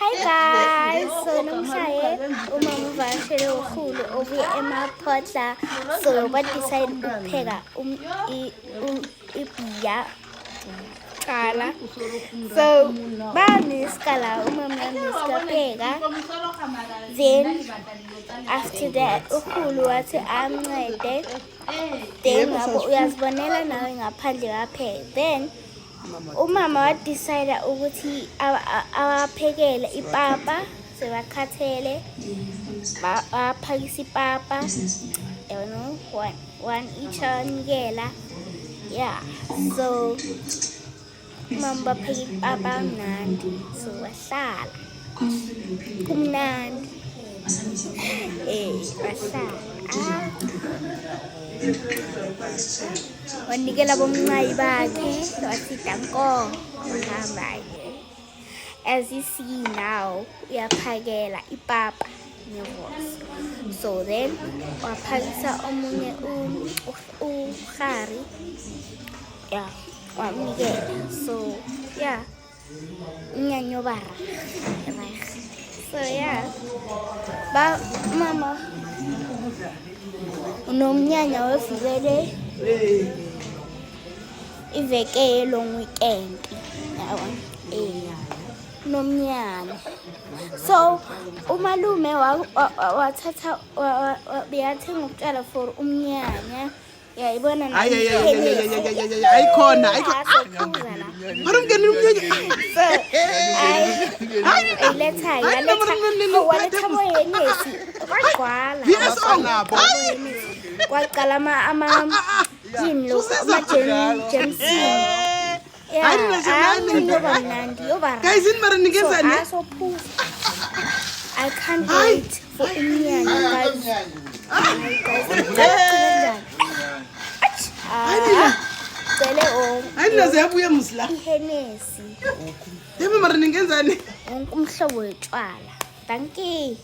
Hi guys, so namhlanje uma ngivakashele ukhulu obuye eMaphodlha so decide ukupheka ibhiya qala so baniskala uma mnaniskapheka then after that ukhulu wathi amncede then ngabo uyazibonela nawe ngaphandle kapheka then umama wadecide ukuthi awaphekele ipapa sebakhathele baphakisa ipapa one each anikela yeah so mama bapheka ipapa mnandi so wahlala kumnandi wahlala wanikela bomncane bakhe wasida nkongo ngihamba ke as you see now uyaphakela ipapa nevosi so then waphakisa omunye ukhari yeah wamnikela so yeah unyanyobara so yeah ba mama unomnyanya wevukele iveke long weekend yabona nomnyanya so umalume wathatha beyathenga ukutshala for umnyanya yayibona ayikhona marumngeni umnyanya letha waletha moyenesi kwagwala kwaqala ama yini lo James guys in mara ningenzani I can't wait for umnyanya guys ayinaze yabuya musla ihenesi yebo mara ningenzani umhlobo wetshwala thank you